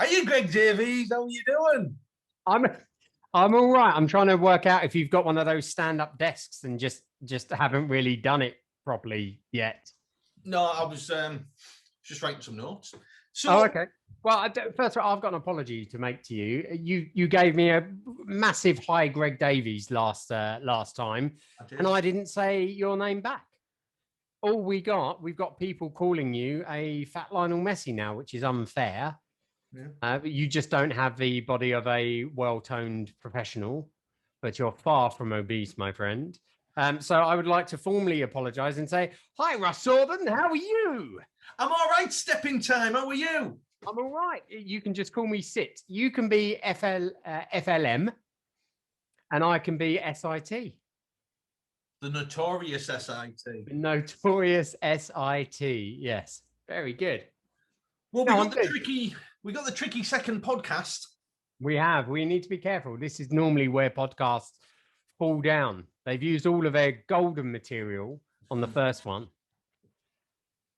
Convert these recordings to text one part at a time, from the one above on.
you, Greg Davies? How are you doing? I'm all right. I'm trying to work out if you've got one of those stand-up desks and just haven't really done it properly yet. No, I was just writing some notes. So, okay. Well, first of all, I've got an apology to make to you. You gave me a massive hi, Greg Davies, last time, and I didn't say your name back. All we've got people calling you a fat Lionel Messi now, which is unfair. Yeah. You just don't have the body of a well-toned professional, but you're far from obese, my friend. So I would like to formally apologise and say, hi, Russ Sorben, how are you? I'm all right, Stepping Time. How are you? I'm all right. You can just call me Sit. You can be FLM, and I can be SIT. The notorious SIT. The notorious SIT. Yes, very good. Well, we got the tricky second podcast. We have. We need to be careful. This is normally where podcasts fall down. They've used all of their golden material on the first one.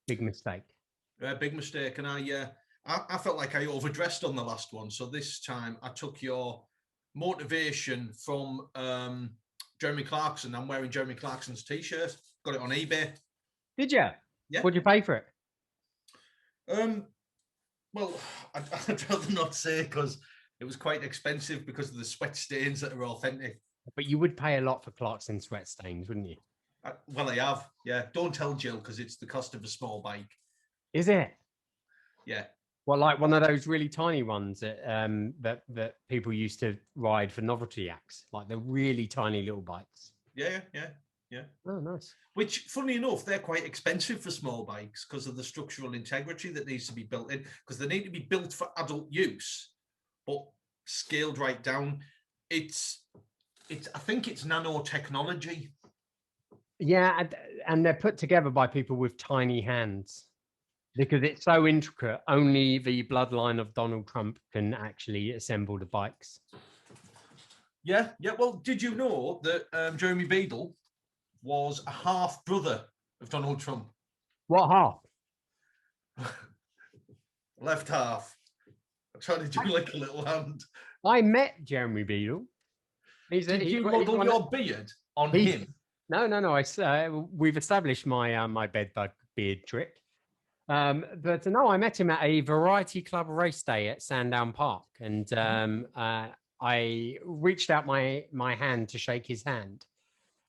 Big mistake. Big mistake. And I felt like I overdressed on the last one. So this time I took your motivation from Jeremy Clarkson. I'm wearing Jeremy Clarkson's t-shirt. Got it on eBay. Did you? Yeah. What'd you pay for it? Well, I'd rather not say because it was quite expensive because of the sweat stains that are authentic. But you would pay a lot for Clarkson sweat stains, wouldn't you? Well, I have. Yeah. Don't tell Jill because it's the cost of a small bike. Is it? Yeah. Well, like one of those really tiny ones that that people used to ride for novelty acts, like the really tiny little bikes. Yeah. Oh, nice. Which, funnily enough, they're quite expensive for small bikes because of the structural integrity that needs to be built in, because they need to be built for adult use, but scaled right down. I think it's nanotechnology. Yeah, and they're put together by people with tiny hands because it's so intricate. Only the bloodline of Donald Trump can actually assemble the bikes. Yeah. Well, did you know that Jeremy Beadle was a half brother of Donald Trump? What half? Left half. I'm trying to do like a little hand. I met Jeremy Beadle. Did you model your beard on him? No. We've established my my bedbug beard trick. But no, I met him at a variety club race day at Sandown Park, and I reached out my hand to shake his hand,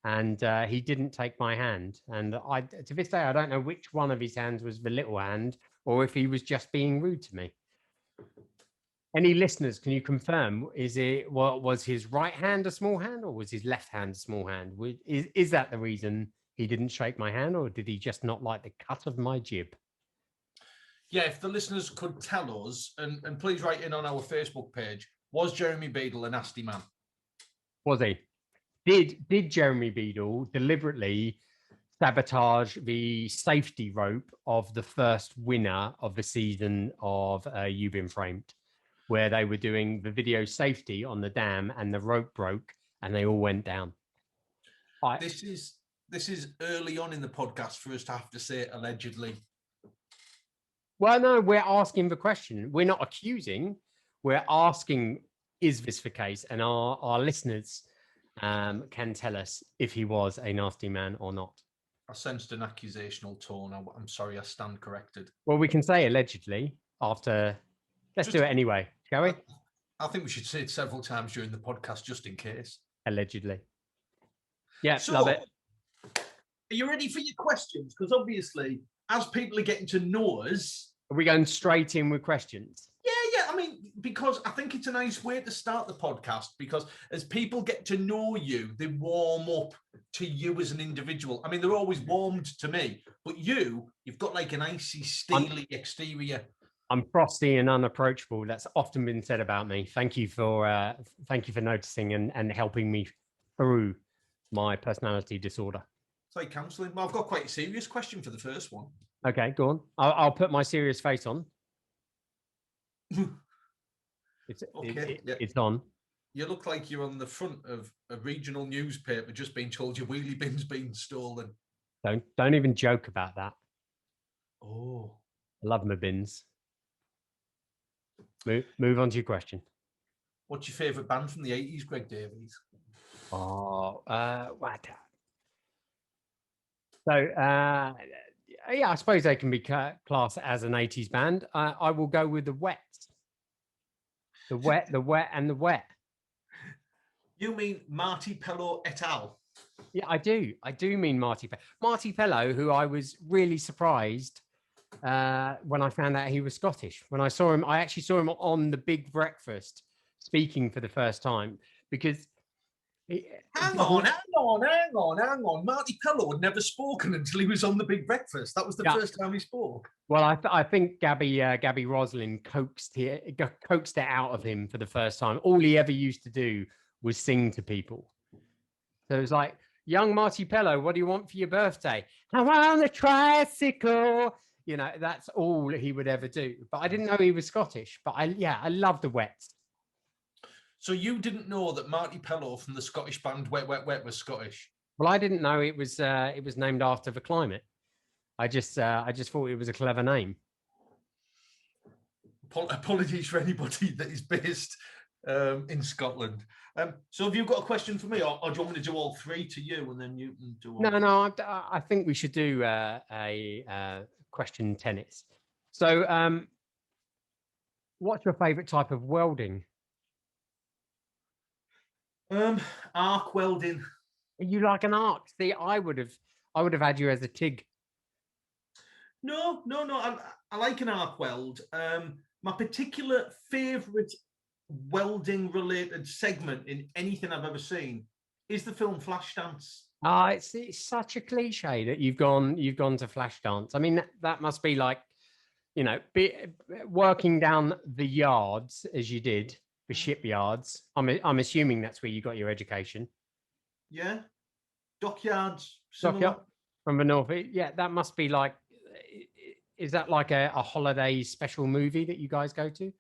and he didn't take my hand. And to this day, I don't know which one of his hands was the little hand, or if he was just being rude to me. Any listeners, can you confirm? Was his right hand a small hand, or was his left hand a small hand? Is that the reason he didn't shake my hand, or did he just not like the cut of my jib? Yeah, if the listeners could tell us, and please write in on our Facebook page, was Jeremy Beadle a nasty man? Was he? Did Jeremy Beadle deliberately sabotage the safety rope of the first winner of the season of You've Been Framed, where they were doing the video safety on the dam and the rope broke and they all went down? This is early on in the podcast for us to have to say allegedly. Well, no, we're asking the question. We're not accusing. We're asking, is this the case? And our listeners can tell us if he was a nasty man or not. I sensed an accusational tone. I'm sorry, I stand corrected. Well, we can say allegedly after. Let's do it anyway, shall we? I think we should say it several times during the podcast just in case. Allegedly. Yeah, so, love it. Are you ready for your questions? Because obviously, as people are getting to know us... Are we going straight in with questions? Yeah. I mean, because I think it's a nice way to start the podcast, because as people get to know you, they warm up to you as an individual. I mean, they're always warmed to me, but you've got like an icy, steely exterior. I'm frosty and unapproachable. That's often been said about me. Thank you for noticing and helping me through my personality disorder. It's like counselling. Well, I've got quite a serious question for the first one. Okay, go on. I'll put my serious face on. It's on. You look like you're on the front of a regional newspaper just being told your wheelie bin's been stolen. Don't even joke about that. Oh. I love my bins. Move on to your question. What's your favourite band from the 80s, Greg Davies? Oh, what? So, yeah, I suppose they can be classed as an 80s band. I will go with the Wet. The Wet, the Wet, and the Wet. You mean Marty Pello et al.? Yeah, I do. I do mean Marty Pello, who I was really surprised when I found out he was Scottish. When I saw him, I actually saw him on The Big Breakfast speaking for the first time because. Hang on. Marty Pello had never spoken until he was on The Big Breakfast. That was the first time he spoke. Well, I think Gabby Roslin coaxed it out of him for the first time. All he ever used to do was sing to people. So it was like, young Marty Pello, what do you want for your birthday? I'm on a tricycle. You know, that's all he would ever do. But I didn't know he was Scottish. But I love the Wets. So you didn't know that Marty Pello from the Scottish band Wet Wet Wet was Scottish? Well, I didn't know it was named after the climate. I just thought it was a clever name. Apologies for anybody that is based in Scotland. So have you got a question for me, or do you want me to do all three to you and then you can do all? No. I think we should do a question tennis. So, what's your favorite type of welding? Arc welding. You like an arc? See, I would have had you as a TIG. No. I like an arc weld. My particular favourite welding-related segment in anything I've ever seen is the film Flashdance. It's such a cliche that you've gone to Flashdance. I mean, that must be like, you know, working down the yards as you did, the shipyards. I'm assuming that's where you got your education. Yeah, dockyards. Dockyard from the north. Yeah, that must be like. Is that like a holiday special movie that you guys go to?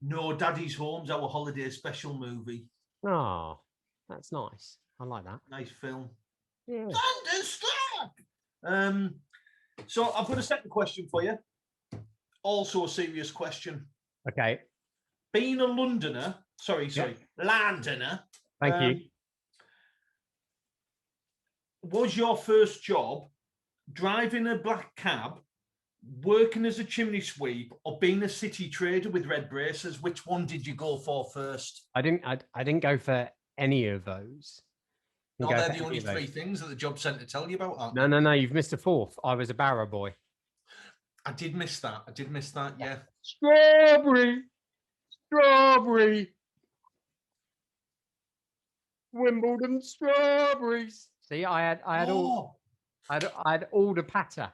No, Daddy's Home's our holiday special movie. Oh, that's nice. I like that. Nice film. Yeah. So I've got a second question for you. Also a serious question. Okay. Being a Londoner, Londoner. Thank you. Was your first job driving a black cab, working as a chimney sweep, or being a city trader with red braces? Which one did you go for first? I didn't go for any of those. No, they're the only three things that the job centre tell you about. No. You've missed a fourth. I was a barrow boy. I did miss that. Yeah. Strawberry. Wimbledon strawberries. See, I had all the patter.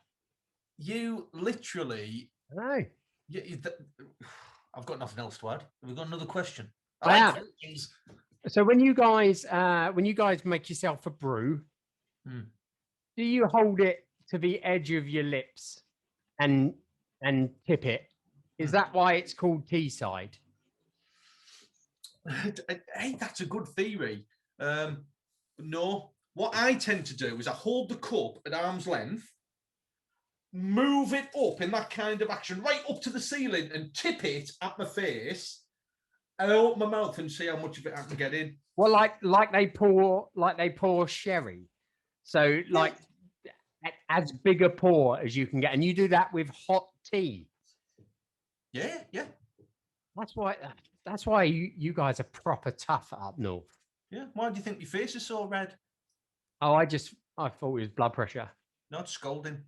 You literally. No. I've got nothing else to add. Have we got another question? So when you guys make yourself a brew, do you hold it to the edge of your lips and tip it? Is that why it's called teesside? Hey, that's a good theory. No, what I tend to do is I hold the cup at arm's length, move it up in that kind of action, right up to the ceiling, and tip it at my face. I open my mouth and see how much of it I can get in. Well, like they pour sherry, so like as big a pour as you can get, and you do that with hot tea. Yeah. That's why you guys are proper tough up north. Yeah. Why do you think your face is so red? Oh, I thought it was blood pressure. No, it's scalding.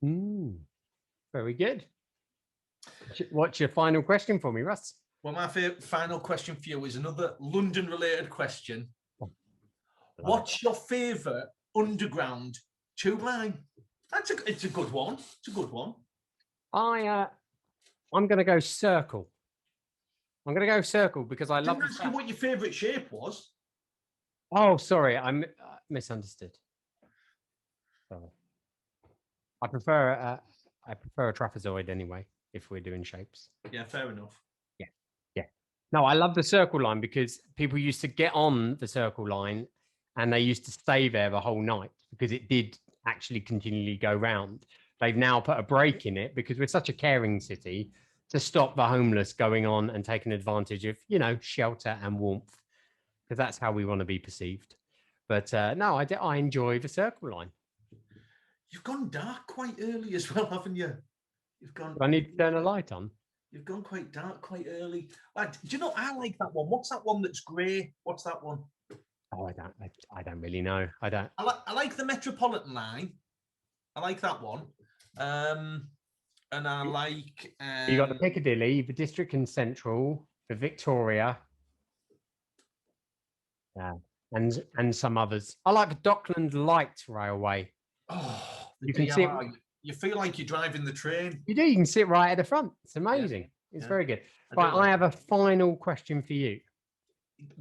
Very good. What's your final question for me, Russ? Well, my final question for you is another London-related question. What's your favourite underground tube line? It's a good one. It's a good one. I'm going to go Circle. I'm going to go Circle because I love. Didn't ask you what your favourite shape was. Oh, sorry, I misunderstood. Sorry. I prefer a trapezoid anyway. If we're doing shapes. Yeah, fair enough. Yeah. No, I love the Circle line because people used to get on the Circle line and they used to stay there the whole night because it did actually continually go round. They've now put a break in it because we're such a caring city to stop the homeless going on and taking advantage of, shelter and warmth, because that's how we want to be perceived. But no, I enjoy the Circle Line. You've gone dark quite early as well, haven't you? Do I need to turn a light on? You've gone quite dark quite early. Do you know, I like that one. What's that one that's grey? What's that one? Oh, I don't really know. I don't. I like the Metropolitan line. I like that one. And I like... You got the Piccadilly, the District and Central, the Victoria, and some others. I like Dockland Light Railway. Oh, you can see. You feel like you're driving the train. You do. You can sit right at the front. It's amazing. Yeah. It's very good. Right, I have a final question for you.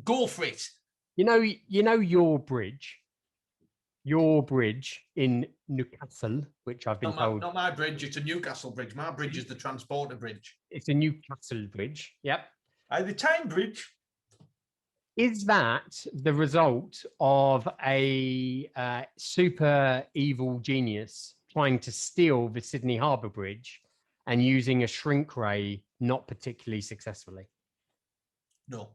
Go for it. You know your bridge in Newcastle, which I've been told. Not my bridge. It's a Newcastle bridge. My bridge is the Transporter Bridge. It's a Newcastle bridge. Yep. The Tyne Bridge. Is that the result of a super evil genius trying to steal the Sydney Harbour Bridge and using a shrink ray not particularly successfully? No.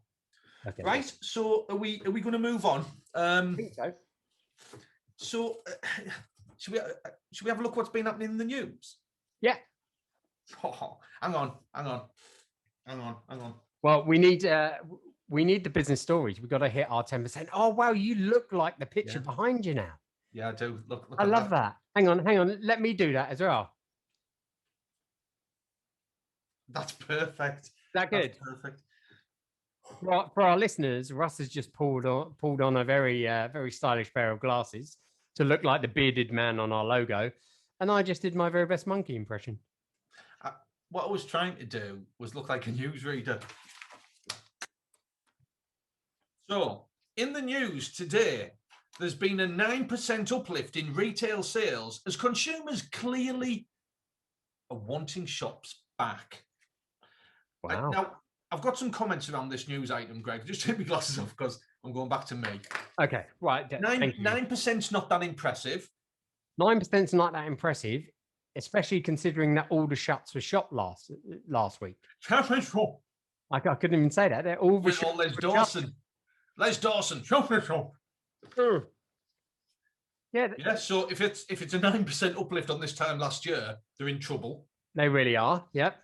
Okay. Right. So are we going to move on? I think so. So should we have a look what's been happening in the news? Yeah. Oh, hang on. Well, we need the business stories. We've got to hit our 10%. Oh, wow, you look like the picture behind you now. Yeah, I do. Look I love that. Hang on. Let me do that as well. That's perfect. Is that good? That's perfect. For our listeners, Russ has just pulled on a very very stylish pair of glasses to look like the bearded man on our logo, and I just did my very best monkey impression. What I was trying to do was look like a newsreader. So, in the news today, there's been a 9% uplift in retail sales as consumers clearly are wanting shops back. Wow. Now, I've got some comments around this news item, Greg. Just take my glasses off because I'm going back to me. Okay, right. 9%'s not that impressive. 9%'s not that impressive, especially considering that all the shuts were shut last week. I couldn't even say that. They're all the shuts. Les Dawson. Yeah. So if it's a 9% uplift on this time last year, they're in trouble. They really are. Yep.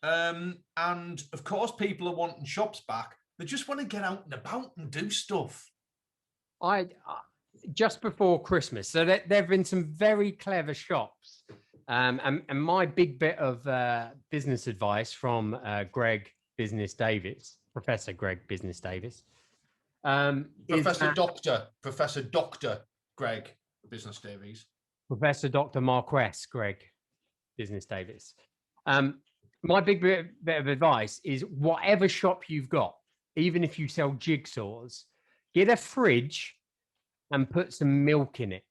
And of course, people are wanting shops back. They just want to get out and about and do stuff. Just before Christmas, so there have been some very clever shops. And my big bit of business advice from Professor Greg Business Davis, Professor Dr. Greg Business Davies. Professor Dr. Marquess Greg Business Davis. My big bit of advice is whatever shop you've got, even if you sell jigsaws, get a fridge and put some milk in it.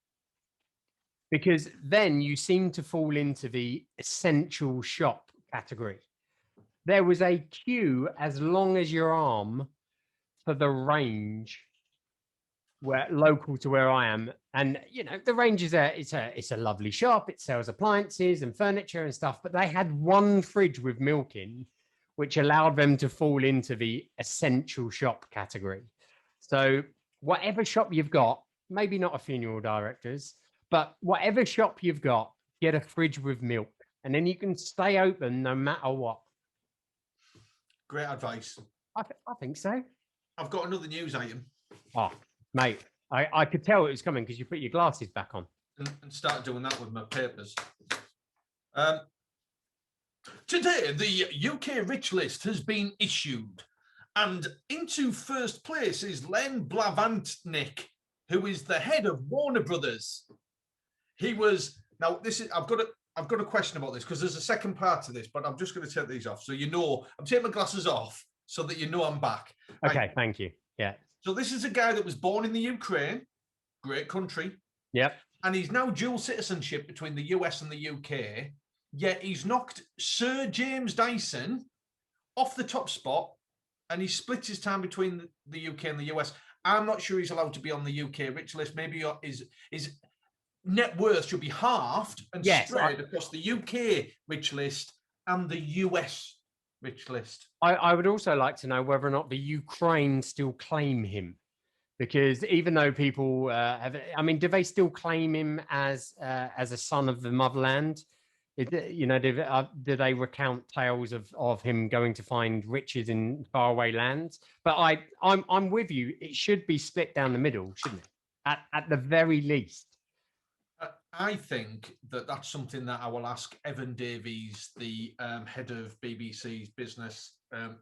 Because then you seem to fall into the essential shop category. There was a queue as long as your arm for the Range, where local to where I am, and the Range is it's a lovely shop. It sells appliances and furniture and stuff, but they had one fridge with milk in, which allowed them to fall into the essential shop category. So whatever shop you've got, maybe not a funeral director's, but whatever shop you've got, get a fridge with milk, and then you can stay open no matter what. Great advice. I think so. I've got another news item. Oh, mate, I could tell it was coming because you put your glasses back on. And started doing that with my papers. Today, the UK Rich List has been issued, and into first place is Len Blavatnik, who is the head of Warner Brothers. He was I've got a question about this because there's a second part to this, but I'm just going to take these off so I'm taking my glasses off so that I'm back. Okay, thank you. Yeah. So this is a guy that was born in the Ukraine, great country. Yep. And he's now dual citizenship between the US and the UK. Yet he's knocked Sir James Dyson off the top spot, and he split his time between the UK and the US. I'm not sure he's allowed to be on the UK Rich List. Maybe his net worth should be halved and spread across the UK Rich List and the US rich list. I would also like to know whether or not the Ukraine still claim him, because even though people I mean, do they still claim him as a son of the motherland? Do they recount tales of him going to find riches in faraway lands? But I'm with you. It should be split down the middle, shouldn't it? At the very least. I think that's something that I will ask Evan Davies, the head of BBC's business,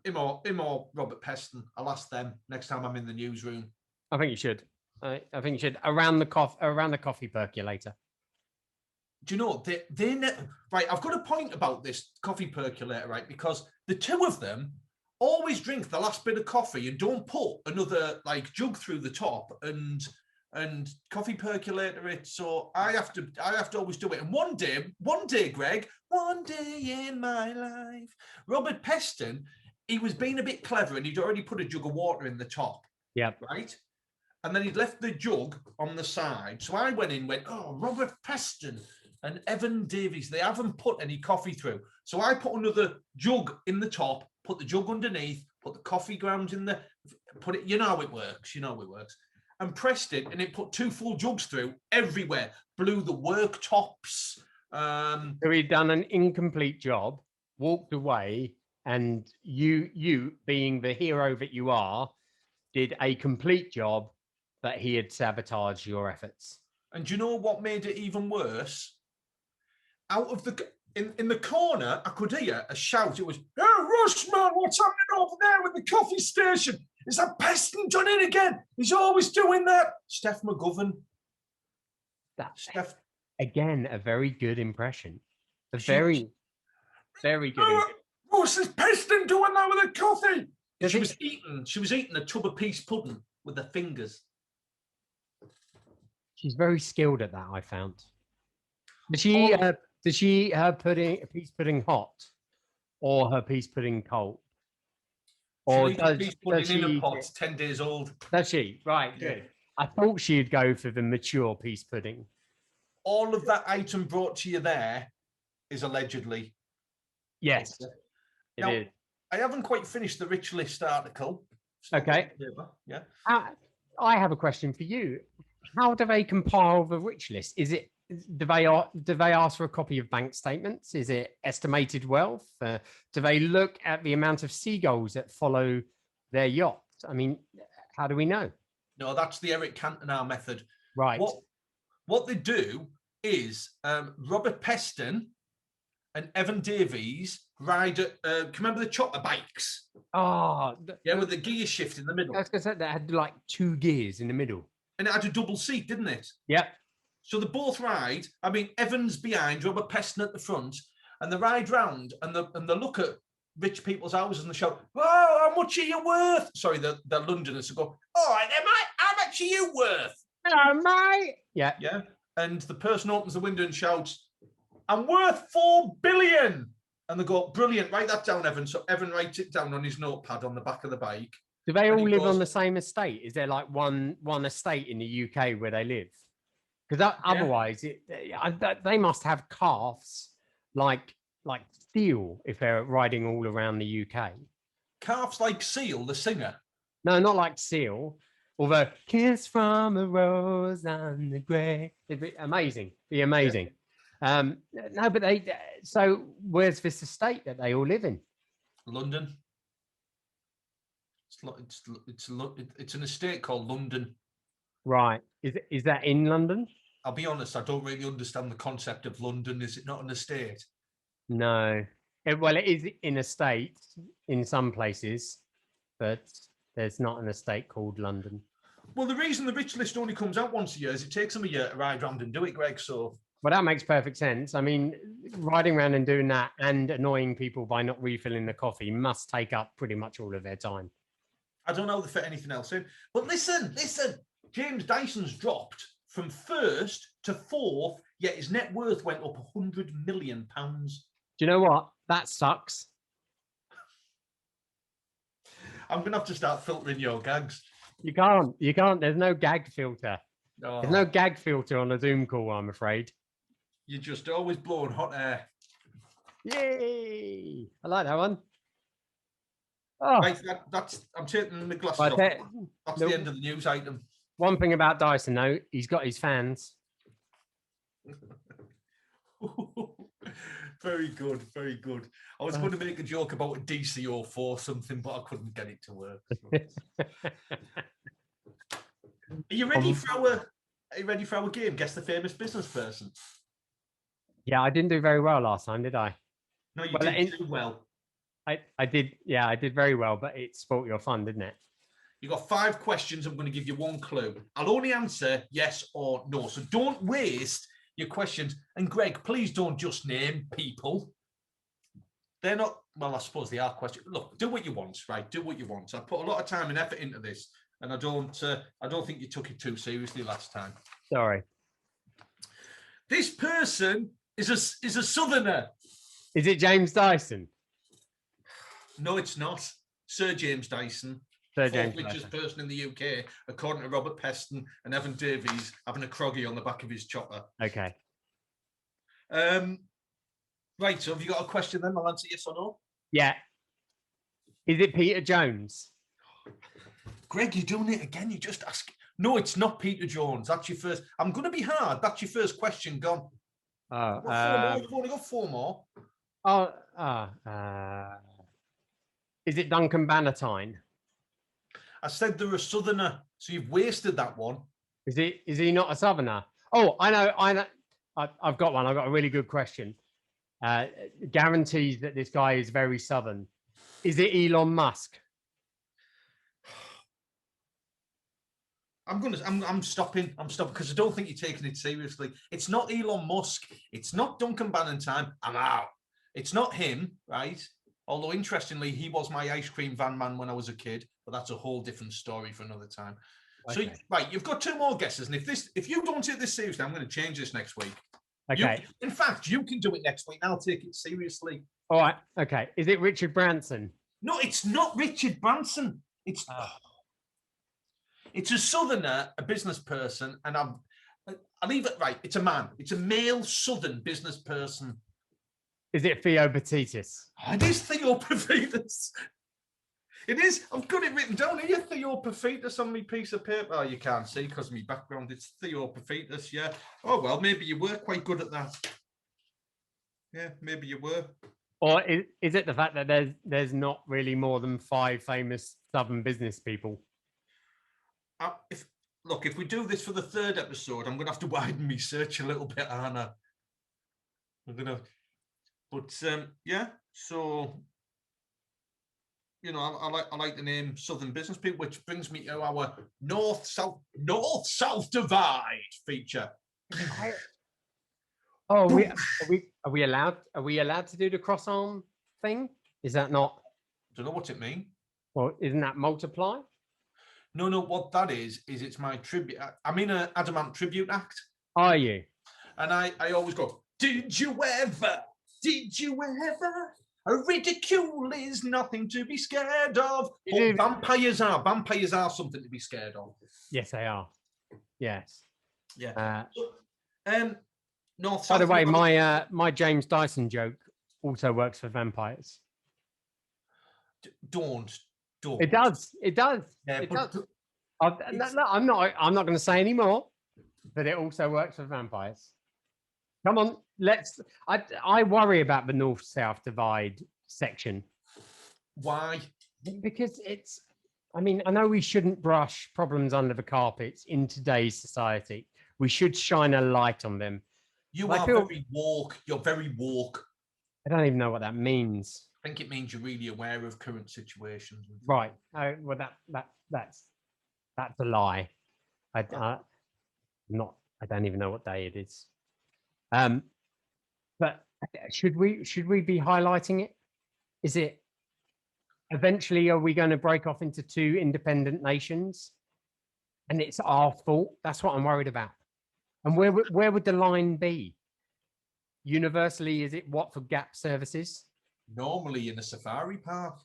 him or Robert Peston. I'll ask them next time I'm in the newsroom. I think you should. I think you should around the coffee percolator. Do you know they right? I've got a point about this coffee percolator, right? Because the two of them always drink the last bit of coffee and don't put another like jug through the top and coffee percolator it. So I have to always do it. And one day, Greg, one day in my life, Robert Peston, he was being a bit clever and he'd already put a jug of water in the top. Yeah. Right. And then he'd left the jug on the side. So I went, oh, Robert Peston and Evan Davies, they haven't put any coffee through. So I put another jug in the top, put the jug underneath, put the coffee grounds in there, put it, you know how it works, and pressed it, and it put 2 full jugs through everywhere, blew the worktops. So he'd done an incomplete job, walked away, and you being the hero that you are, did a complete job that he had sabotaged your efforts. And do you know what made it even worse? Out of in the corner, I could hear a shout. It was, "Hey, Russ, man, what's happening over there with the coffee station? Is that Peston done it again? He's always doing that." Steph McGovern. That's Steph. Again, a very good impression. Very good. Russ, is Peston doing that with the coffee? She was eating a tub of peas pudding with her fingers. She's very skilled at that, I found. Does she her peas pudding hot, or her peas pudding cold? Or does peas pudding in a pot, 10 days old? Does she? Right, good. Yeah. I thought she'd go for the mature peas pudding. All of that item brought to you there is allegedly. Yes, it is. I haven't quite finished the rich list article. Okay. Yeah. I have a question for you. How do they compile the rich list? Do they ask for a copy of bank statements? Is it estimated wealth? Do they look at the amount of seagulls that follow their yacht? I mean, how do we know? No, that's the Eric Cantona method. Right. What they do is Robert Peston and Evan Davies ride. Can you remember the chopper bikes? Oh, yeah, with the gear shift in the middle. I was going to say that had like 2 gears in the middle, and it had a double seat, didn't it? Yep. So they both ride. I mean, Evan's behind, Robert Peston at the front, and they ride round and they look at rich people's houses and they shout, "Oh, how much are you worth?" Sorry, they're Londoners. So go, "All right, then, mate, how much are you worth?" "Hello, mate." Yeah. Yeah. And the person opens the window and shouts, "I'm worth 4 billion." And they go, "Brilliant, write that down, Evan." So Evan writes it down on his notepad on the back of the bike. Do they all live on the same estate? Is there like one estate in the UK where they live? Because otherwise, they must have calves like steel if they're riding all around the UK. Calves like Seal, the singer? No, not like Seal. Although, kiss from a rose on the grey. It'd be amazing. Be amazing. Yeah. No, but so where's this estate that they all live in? London. It's an estate called London. Right. Is that in London? I'll be honest, I don't really understand the concept of London. Is it not an estate? No. Well, it is in a state in some places, but there's not an estate called London. Well, the reason the rich list only comes out once a year is it takes them a year to ride around and do it, Greg. So, well, that makes perfect sense. I mean, riding around and doing that and annoying people by not refilling the coffee must take up pretty much all of their time. I don't know if they fit anything else in. But listen, James Dyson's dropped from 1st to 4th, yet his net worth went up £100 million. Do you know what? That sucks. I'm going to have to start filtering your gags. You can't. There's no gag filter. Oh. There's no gag filter on a Zoom call, I'm afraid. You're just always blowing hot air. Yay! I like that one. Oh, Right, I'm taking the glasses right off. there. That's the end of the news item. One thing about Dyson, though, he's got his fans. Very good, very good. I was going to make a joke about a DC04 something, but I couldn't get it to work. Are you ready for our game? Guess the famous business person. Yeah, I didn't do very well last time, did I? No, you did too well. I did. Yeah, I did very well, but it spoilt your fun, didn't it? You got 5 questions. I'm going to give you 1 clue. I'll only answer yes or no. So don't waste your questions. And Greg, please don't just name people. They're not, well, I suppose they are questions. Look, do what you want, right? Do what you want. I put a lot of time and effort into this, and I don't think you took it too seriously last time. Sorry. This person is a southerner. Is it James Dyson? No, it's not. Sir James Dyson. Sir Fourth James richest Dyson. person in the UK, according to Robert Peston and Evan Davies, having a croggy on the back of his chopper. Okay. Right, so have you got a question then? I'll answer yes or no. Yeah. Is it Peter Jones? Greg, you're doing it again. You just ask. No, it's not Peter Jones. That's your first. I'm going to be hard. That's your first question gone. Oh, You've only got 4 more. Is it Duncan Bannatyne? I said they're a southerner, so you've wasted that one. Is he not a southerner? Oh, I know. I've got one. I've got a really good question. Guarantees that this guy is very southern. Is it Elon Musk? I'm stopping because I don't think you're taking it seriously. It's not Elon Musk. It's not Duncan Bannatyne. I'm out. It's not him, right? Although interestingly, he was my ice cream van man when I was a kid, but that's a whole different story for another time. Okay. So right, you've got 2 more guesses, and if you don't take this seriously, I'm going to change this next week. Okay. In fact, you can do it next week. I'll take it seriously. All right. Okay. Is it Richard Branson? No, it's not Richard Branson. It's a southerner, a business person, and I'll leave it right. It's a man. It's a male southern business person. Is it Theo Batitis? It is Theo Batitis. It is. I've got it written down here. Theo Batitis on my piece of paper. Oh, you can't see because of my background. It's Theo Batitis. Yeah. Oh well, maybe you were quite good at that. Yeah, maybe you were. Or is it the fact that there's not really more than 5 famous southern business people? If we do this for the 3rd episode, I'm gonna have to widen my search a little bit, aren't I? Yeah. So, I like the name Southern Business People, which brings me to our North-South divide feature. Oh, are we allowed to do the cross arm thing? Is that not? Don't know what it means. Well, isn't that multiply? No. What that is it's my tribute. I'm in an Adamant tribute act. Are you? And I always go, Did you ever? A ridicule is nothing to be scared of. But vampires are something to be scared of. Yes, they are. Yes. Yeah. By the way, my James Dyson joke also works for vampires. Don't. It does. Yeah, it does. I'm not going to say any more, but it also works for vampires. Come on, I worry about the North-South divide section. Why? Because I know we shouldn't brush problems under the carpet in today's society. We should shine a light on them. Very woke. You're very woke. I don't even know what that means. I think it means you're really aware of current situations. Right. Well, that's a lie. I don't even know what day it is. But should we be highlighting it? Is it eventually, are we going to break off into 2 independent nations? And it's our fault? That's what I'm worried about. And where would the line be? Universally, is it Watford Gap services? Normally in a safari park.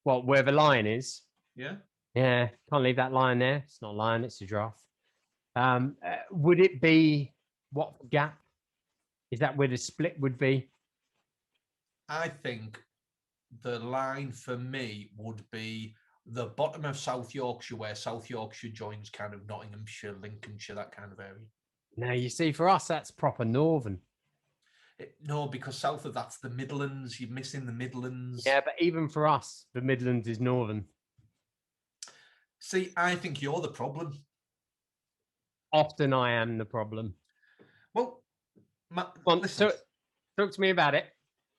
Well, where the lion is. Yeah. Yeah, can't leave that lion there. It's not a lion, it's a giraffe. Would it be Watford Gap? Is that where the split would be? I think the line for me would be the bottom of South Yorkshire, where South Yorkshire joins kind of Nottinghamshire, Lincolnshire, that kind of area. Now, you see, for us, that's proper northern. No, because south of that's the Midlands. You're missing the Midlands. Yeah, but even for us, the Midlands is northern. See, I think you're the problem. Often I am the problem. Well, listen, talk to me about it.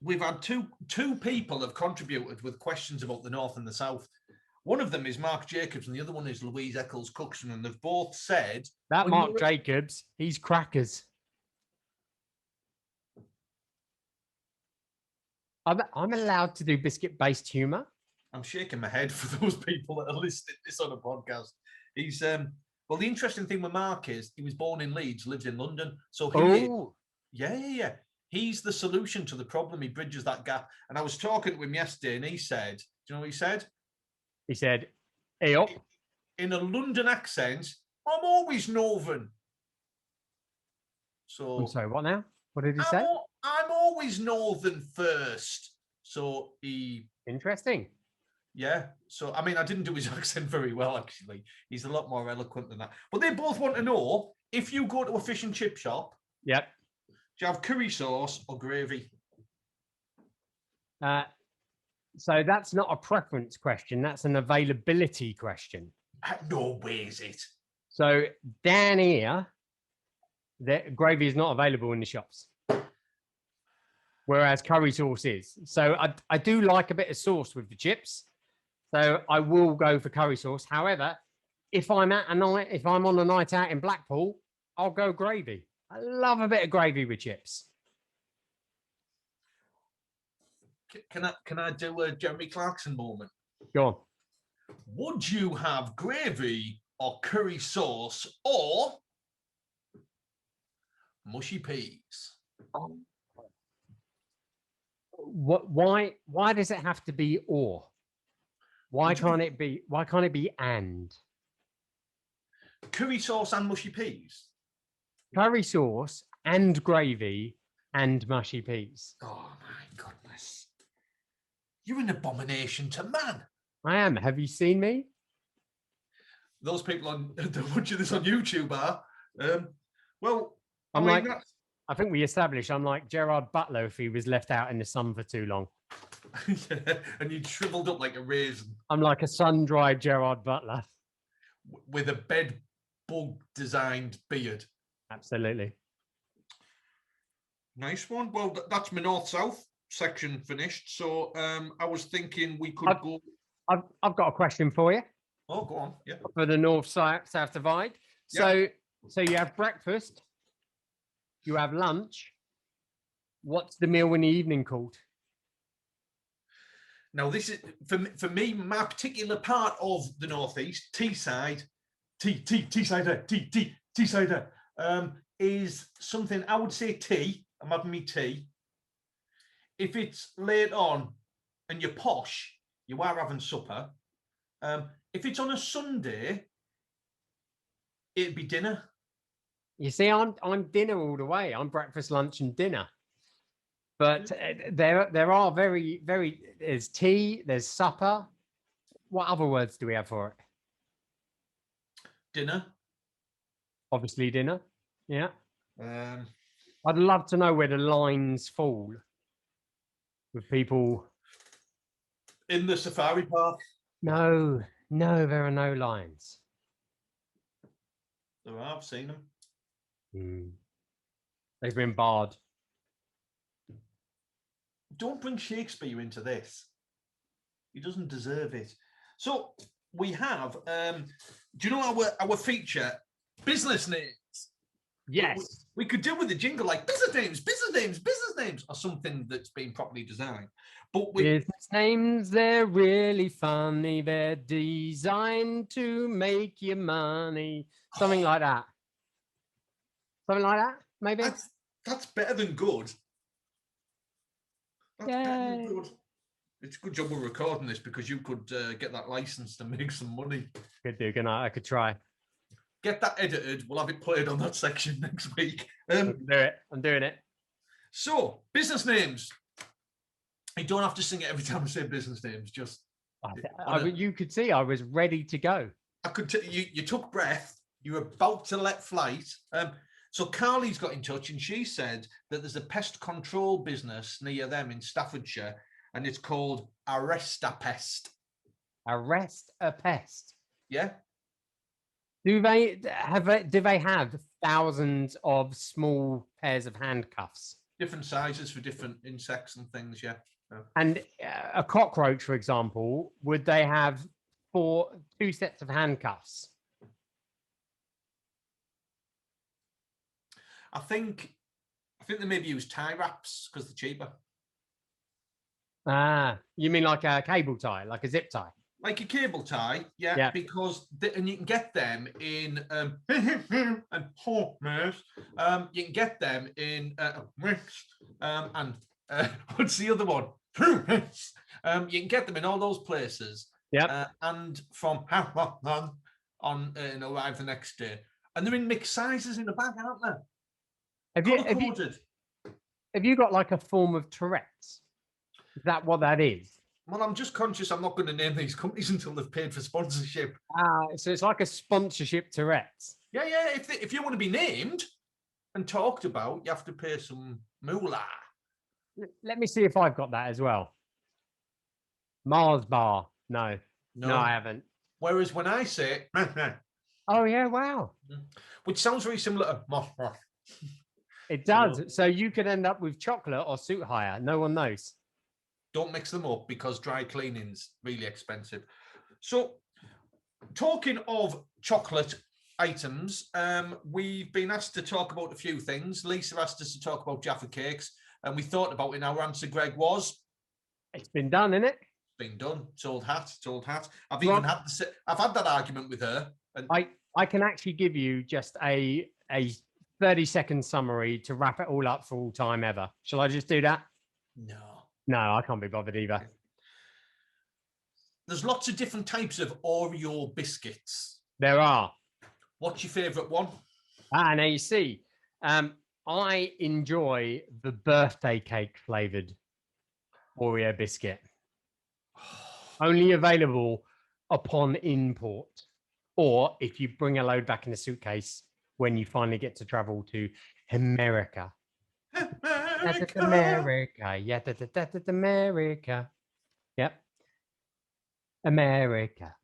We've had two people have contributed with questions about the north and the south. One of them is Mark Jacobs, and the other one is Louise Eccles-Cookson, and they've both said that Mark Jacobs, he's crackers. I'm allowed to do biscuit-based humour. I'm shaking my head for those people that are listening to this on a podcast. He's well, the interesting thing with Mark is he was born in Leeds, lives in London, so yeah. He's the solution to the problem. He bridges that gap. And I was talking to him yesterday, and he said, "Do you know what he said?" He said, "Hey up." In a London accent, I'm always northern. So I'm sorry, what now? What did he say? I'm always northern first. So interesting. Yeah. So I mean, I didn't do his accent very well, actually. He's a lot more eloquent than that. But they both want to know, if you go to a fish and chip shop, yep, do you have curry sauce or gravy? So that's not a preference question. That's an availability question. No way is it. So down here, the gravy is not available in the shops, whereas curry sauce is. So I do like a bit of sauce with the chips. So I will go for curry sauce. However, if I'm on a night out in Blackpool, I'll go gravy. I love a bit of gravy with chips. Can I do a Jeremy Clarkson moment? Go on. Would you have gravy or curry sauce or mushy peas? Why does it have to be or? Why can't it be and? Curry sauce and mushy peas. Curry sauce and gravy and mushy peas. Oh my goodness. You're an abomination to man. I am. Have you seen me? Those people that are watching this on YouTube are. Well, I think we established I'm like Gerard Butler if he was left out in the sun for too long. Yeah, and you'd shriveled up like a raisin. I'm like a sun-dried Gerard Butler. With a bed bug designed beard. Absolutely. Nice one. Well, that's my north-south section finished. So I was thinking we could go. I've got a question for you. Oh, go on. Yeah. For the north-south divide. Yeah. So you have breakfast, you have lunch. What's the meal in the evening called? Now, this is for me, my particular part of the northeast, Teesside, Teessider, is something I would say tea. I'm having me tea. If it's late on and you're posh, you are having supper. If it's on a Sunday, it'd be dinner. You see, I'm dinner all the way. I'm breakfast, lunch, and dinner. But there are very, very. There's tea. There's supper. What other words do we have for it? Dinner. Obviously, dinner. Yeah. I'd love to know where the lines fall with people in the safari park. No, there are no lines. There are. I've seen them. They've been barred. Don't bring Shakespeare into this. He doesn't deserve it. So we have, do you know our feature, business names? Yes. We could do with a jingle like business names, or something that's been properly designed. But business names, they're really funny. They're designed to make you money. Something like that. Something like that, maybe? That's better than good. That's better than good. It's a good job we're recording this because you could get that license to make some money. Could do, can I could try. Get that edited. We'll have it played on that section next week. I'm doing it. So, business names. You don't have to sing it every time I say business names. Just You could see I was ready to go. I could. You took breath. You were about to let flight. So Carly's got in touch and she said that there's a pest control business near them in Staffordshire, and it's called Arrest a Pest. Arrest a Pest. Yeah. Do they have thousands of small pairs of handcuffs? Different sizes for different insects and things. Yeah. And a cockroach, for example, would they have two sets of handcuffs? I think they maybe use tie wraps because they're cheaper. Ah, you mean like a cable tie, like a zip tie? Like a cable tie, yeah. Because and you can get them in and you can get them in and what's the other one? You can get them in all those places. Yeah. And from on and arrive the next day, and they're in mixed sizes in the bag, aren't they? Have you got like a form of Tourette's? Is that what that is? Well, I'm just conscious I'm not going to name these companies until they've paid for sponsorship. So it's like a sponsorship Tourette's. Yeah. If you want to be named and talked about, you have to pay some moolah. Let me see if I've got that as well. Mars bar. No, I haven't. Whereas when I say, oh yeah, wow, which sounds very similar to Moss. It does. So you could end up with chocolate or suit hire. No one knows. Don't mix them up because dry cleaning's really expensive. So, talking of chocolate items, we've been asked to talk about a few things. Lisa asked us to talk about Jaffa cakes, and we thought about it. And our answer, Greg, was it's been done, isn't it? It's been done. It's old hat. I've even had that argument with her. And I can actually give you just a 30-second summary to wrap it all up for all time ever. Shall I just do that? No, I can't be bothered either. There's lots of different types of Oreo biscuits. There are. What's your favourite one? Now you see, I enjoy the birthday cake flavoured Oreo biscuit. Only available upon import, or if you bring a load back in a suitcase when you finally get to travel to America. America. Yeah, America. Yep. America.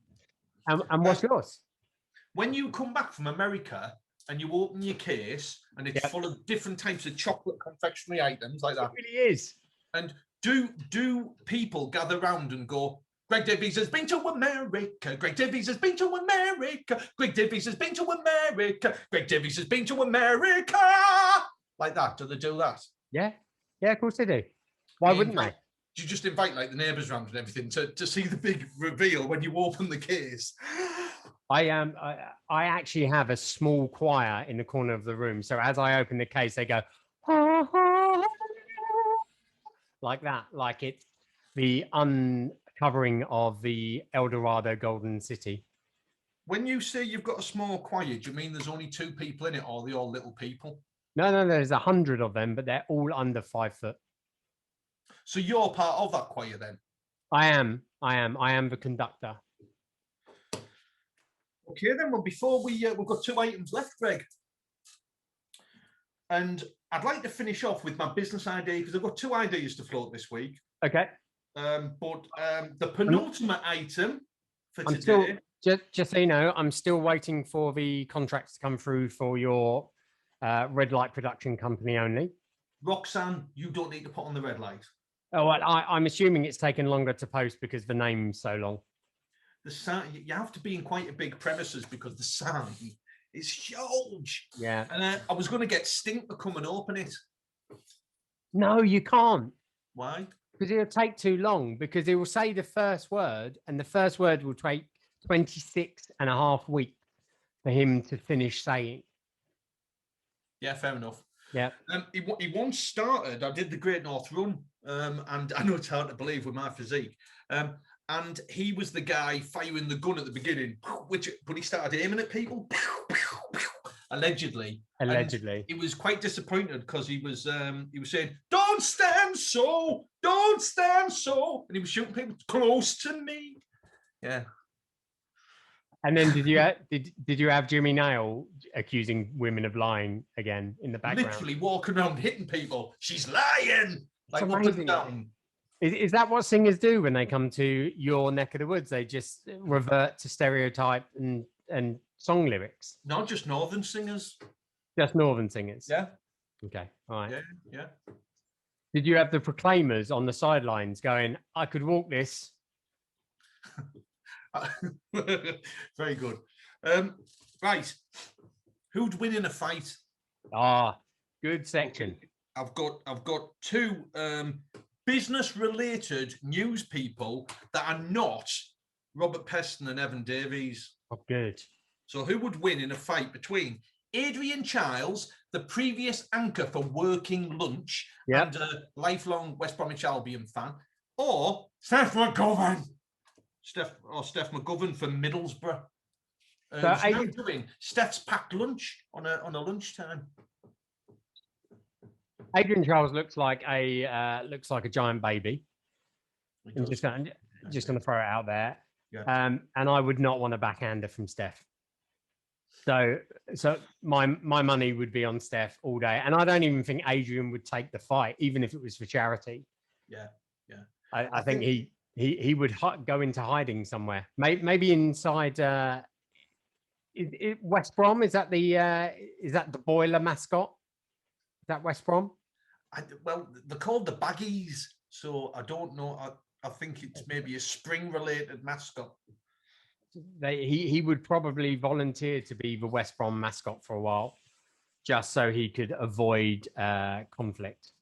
And what's yours? When you come back from America and you open your case and it's full of different types of chocolate confectionery items like that. It really is. And do people gather round and go, Greg Davies has been to America. Greg Davies has been to America. Greg Davies has been to America. Greg Davies has been to America. Like that. Do they do that? Yeah, of course they do. Why wouldn't they? Do you just invite like the neighbours round and everything to see the big reveal when you open the case? I actually have a small choir in the corner of the room. So as I open the case, they go like that, like it's the uncovering of the El Dorado Golden City. When you say you've got a small choir, do you mean there's only 2 people in it, or are they all little people? No, there's 100 of them, but they're all under 5 foot. So you're part of that choir then? I am the conductor. Okay then, well, before we've got 2 items left, Greg. And I'd like to finish off with my business idea, because I've got 2 ideas to float this week. Okay. But the penultimate item for today... Just so you know, I'm still waiting for the contracts to come through for your red light production company only. Roxanne, you don't need to put on the red light. Oh, well, I'm assuming it's taken longer to post because the name's so long. The sign, you have to be in quite a big premises because the sign is huge. Yeah. And I was going to get Stink to come and open it. No, you can't. Why? Because it'll take too long, because it will say the first word, and the first word will take 26 and a half weeks for him to finish saying. Yeah, fair enough. Yeah. He once started, I did the Great North Run, and I know it's hard to believe with my physique, and he was the guy firing the gun at the beginning, but he started aiming at people, allegedly. Allegedly. And he was quite disappointed because he was saying, "Don't don't stand so, don't stand so. And he was shooting people close to me. Yeah. And then did you have Jimmy Nail accusing women of lying again in the background? Literally walking around hitting people. She's lying. Like up and down. Is that what singers do when they come to your neck of the woods? They just revert to stereotype and song lyrics? Not just northern singers. Just northern singers. Yeah. Okay. All right. Yeah. Did you have the proclaimers on the sidelines going, I could walk this? Very good. Right. Who'd win in a fight? Good section. I've got two business-related news people that are not Robert Peston and Evan Davies. Oh, good. So who would win in a fight between Adrian Chiles, the previous anchor for Working Lunch and a lifelong West Bromwich Albion fan, or Steph McGovern? Steph McGovern for Middlesbrough. Now doing Steph's packed lunch on a lunchtime. Adrian Chiles looks like a giant baby. I'm just gonna throw it out there. Yeah. And I would not want a backhander from Steph. So my money would be on Steph all day, and I don't even think Adrian would take the fight, even if it was for charity. Yeah. I think he would go into hiding somewhere, maybe inside West Brom. Is that the boiler mascot? Is that West Brom? Well, they're called the Baggies, so I don't know. I think it's maybe a spring-related mascot. He would probably volunteer to be the West Brom mascot for a while, just so he could avoid conflict.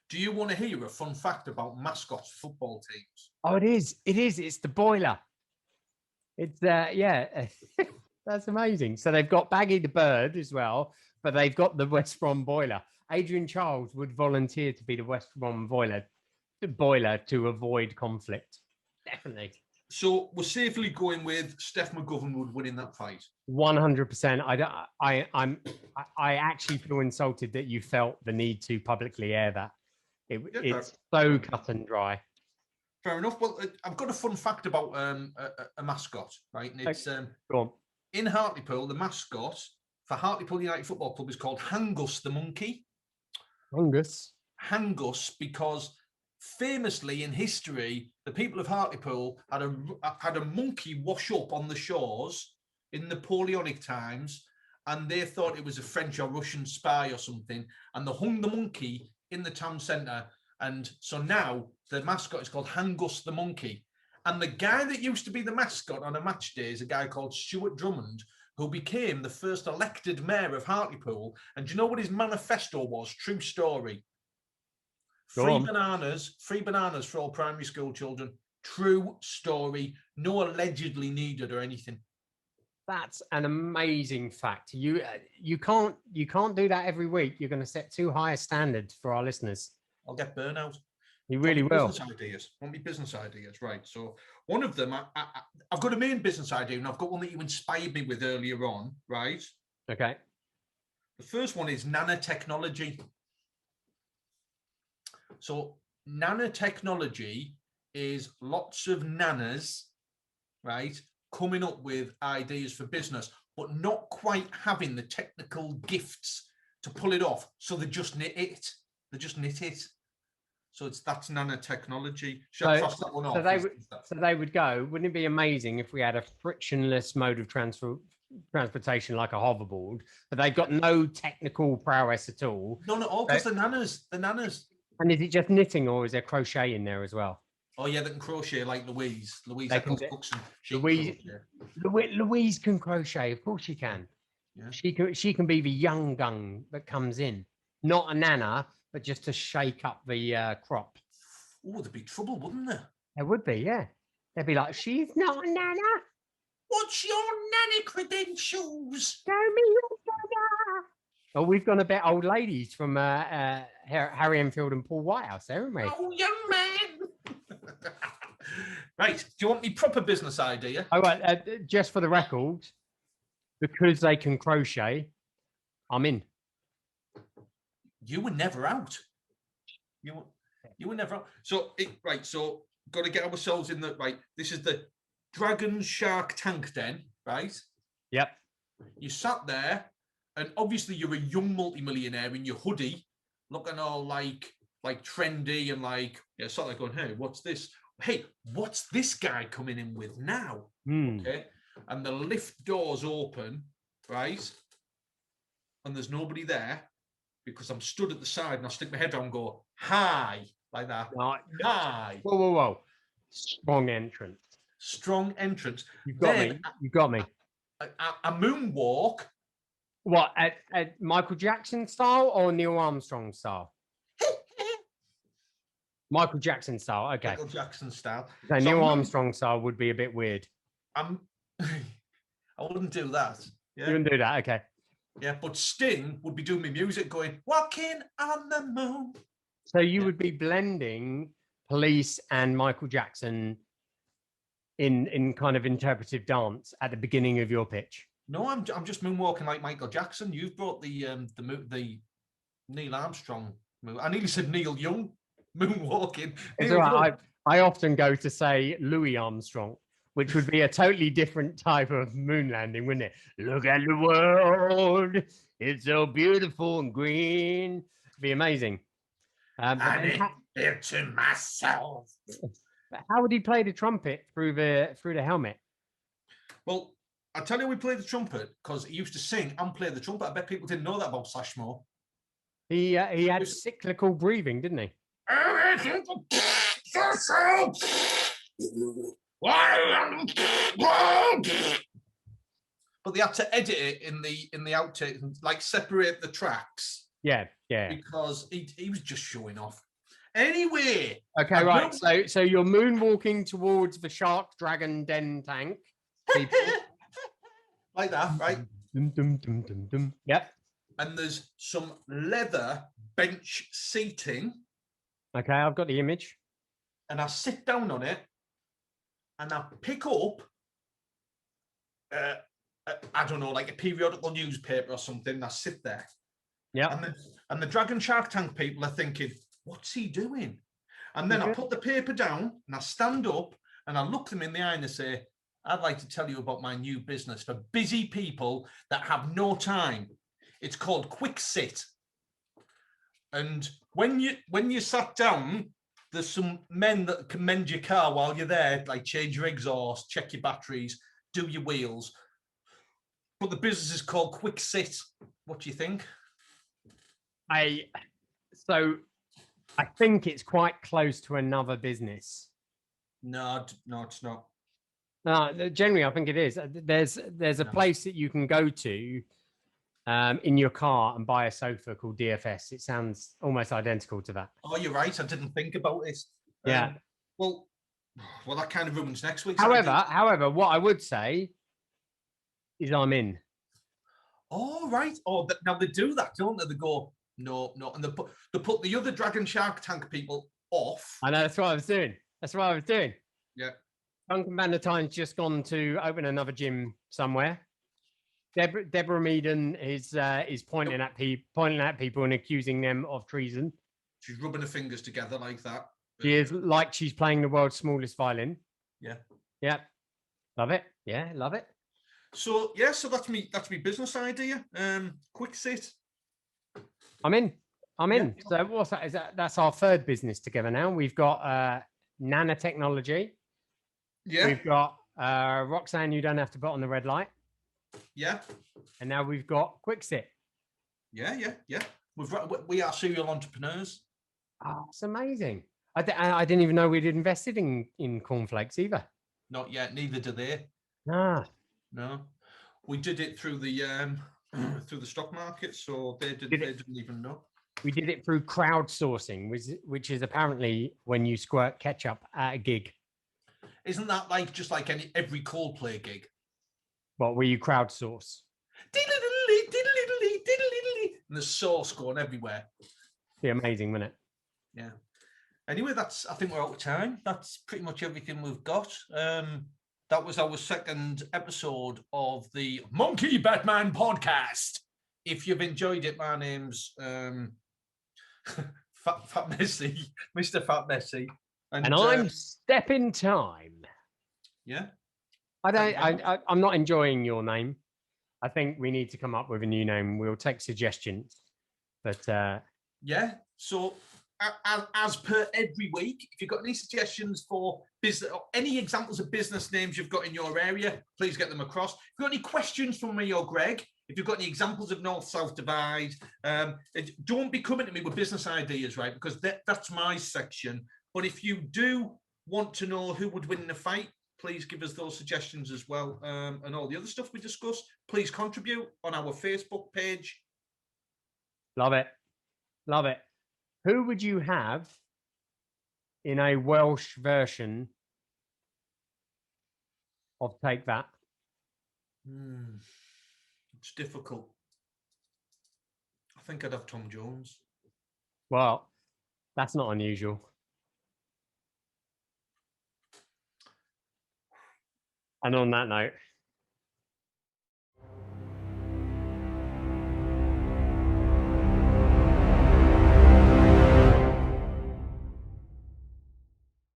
Do you want to hear a fun fact about mascots for football teams? Oh, it is. It's the boiler. It's yeah. That's amazing. So they've got Baggy the bird as well, but they've got the West Brom boiler. Adrian Chiles would volunteer to be the West Brom boiler to avoid conflict. Definitely. So we're safely going with Steph McGovern would win in that fight. 100%. I actually feel insulted that you felt the need to publicly air that. It's so cut and dry. Fair enough. Well, I've got a fun fact about a mascot, right? And it's go on. In Hartlepool, the mascot for Hartlepool United Football Club is called Hangus the monkey. Hangus, because famously in history, the people of Hartlepool had a monkey wash up on the shores in Napoleonic times, and they thought it was a French or Russian spy or something, and they hung the monkey in the town centre. And so now the mascot is called Hangus the monkey. And the guy that used to be the mascot on a match day is a guy called Stuart Drummond, who became the first elected mayor of Hartlepool. And do you know what his manifesto was? True story. Free bananas for all primary school children. True story. No allegedly needed or anything. That's an amazing fact. You can't do that every week. You're going to set too high a standard for our listeners. I'll get burnout. You really will. Want me business ideas, right? So one of them, I've got a main business idea, and I've got one that you inspired me with earlier on, right? Okay. The first one is nanotechnology. So nanotechnology is lots of nanas, right, coming up with ideas for business, but not quite having the technical gifts to pull it off. So they just knit it. So that's nanotechnology. Should I cross that one off? So they would go, wouldn't it be amazing if we had a frictionless mode of transportation like a hoverboard, but they've got no technical prowess at all? No, not all, because the nanas. And is it just knitting, or is there crochet in there as well? Oh yeah, they can crochet like Louise. Louise can crochet. Of course she can. Yeah. She can be the young gun that comes in, not a nana, but just to shake up the crop. Oh, there'd be trouble, wouldn't there? There would be, yeah. They'd be like, she's not a nana. What's your nanny credentials? Show me your nana. Oh, we've gone a bit old ladies from Harry Enfield and Paul Whitehouse, haven't we? Oh, young man. Right. Do you want me proper business idea? Oh, right. Just for the record, because they can crochet, I'm in. You were never out. You were never. So right. So got to get ourselves in the right. This is the Dragon Shark Tank Den, right? Yep. You sat there, and obviously you're a young multimillionaire in your hoodie, looking all like trendy and sort of going, hey, what's this? Hey, what's this guy coming in with now? Okay, and the lift doors open, right? And there's nobody there because I'm stood at the side and I stick my head down and go, hi, like that. Right. Hi. Whoa. Strong entrance. Strong entrance. You've got me. You got me. A moonwalk. What, at Michael Jackson style or Neil Armstrong style? Michael Jackson style. Okay. Michael Jackson style. So Neil Armstrong style would be a bit weird. I wouldn't do that. Yeah? You wouldn't do that. Okay. Yeah, but Sting would be doing me music going, walking on the moon. So you would be blending Police and Michael Jackson in kind of interpretive dance at the beginning of your pitch. No, I'm just moonwalking like Michael Jackson. You've brought the Neil Armstrong move. I nearly said Neil Young moonwalking. It's all right. I often go to say Louis Armstrong, which would be a totally different type of moon landing, wouldn't it? Look at the world. It's so beautiful and green. It'd be amazing. I it to myself. But how would he play the trumpet through the helmet? Well, I tell you, we played the trumpet because he used to sing and play the trumpet. I bet people didn't know that about Slashmore. He had cyclical breathing, didn't he? But they had to edit it in the outtakes and separate the tracks. Yeah. Because he was just showing off. Anyway. Okay, right. So you're moonwalking towards the Shark Dragon Den tank. Like that, right? Yep. And there's some leather bench seating. Okay, I've got the image. And I sit down on it and I pick up, I don't know, like a periodical newspaper or something. And I sit there. Yeah. And the Dragon Shark Tank people are thinking, what's he doing? And then I put the paper down and I stand up and I look them in the eye and I say, I'd like to tell you about my new business for busy people that have no time. It's called Quick Sit. And when you sat down, there's some men that can mend your car while you're there, like change your exhaust, check your batteries, do your wheels. But the business is called Quick Sit. What do you think? I think it's quite close to another business. No, it's not. No, generally, I think it is. There's a place that you can go to in your car and buy a sofa called DFS. It sounds almost identical to that. Oh, you're right. I didn't think about it. Yeah. Well, that kind of ruins next week. However, what I would say is I'm in. Oh, right. Oh, now they do that, don't they? They go, no. And they put the other Dragon Shark Tank people off. I know, that's what I was doing. Yeah. Duncan Bannatyne's just gone to open another gym somewhere. Deborah Meaden is pointing at people and accusing them of treason. She's rubbing her fingers together like that. She is like she's playing the world's smallest violin. Yeah. Yeah. Love it. Yeah, love it. So that's me business idea. Quick Sit. I'm in. Yeah. So what's that? That's our third business together now. We've got nanotechnology. Yeah. We've got Roxanne, you don't have to put on the red light. Yeah. And now we've got Quick Sit. Yeah. We are serial entrepreneurs. Oh, it's amazing. I didn't even know we'd invested in cornflakes either. Not yet. Neither do they. No. We did it through the through the stock market, so they didn't even know. We did it through crowdsourcing, which is apparently when you squirt ketchup at a gig. Isn't that just like every Coldplay gig? What, where you crowdsource? And the sauce going everywhere. Be amazing, wouldn't it? Yeah. Anyway, I think we're out of time. That's pretty much everything we've got. That was our second episode of the Monkey Batman podcast. If you've enjoyed it, my name's Fat Messi, Mr. Fat Messi. And I'm Step in Time. Yeah. I'm not enjoying your name. I think we need to come up with a new name. We'll take suggestions. But yeah. So as per every week, if you've got any suggestions for business or any examples of business names you've got in your area, please get them across. If you've got any questions from me or Greg, if you've got any examples of North-South divide, don't be coming to me with business ideas, right? Because that's my section. But if you do want to know who would win in a fight, please give us those suggestions as well. And all the other stuff we discussed, please contribute on our Facebook page. Love it. Love it. Who would you have in a Welsh version of Take That? It's difficult. I think I'd have Tom Jones. Well, that's not unusual. And on that note,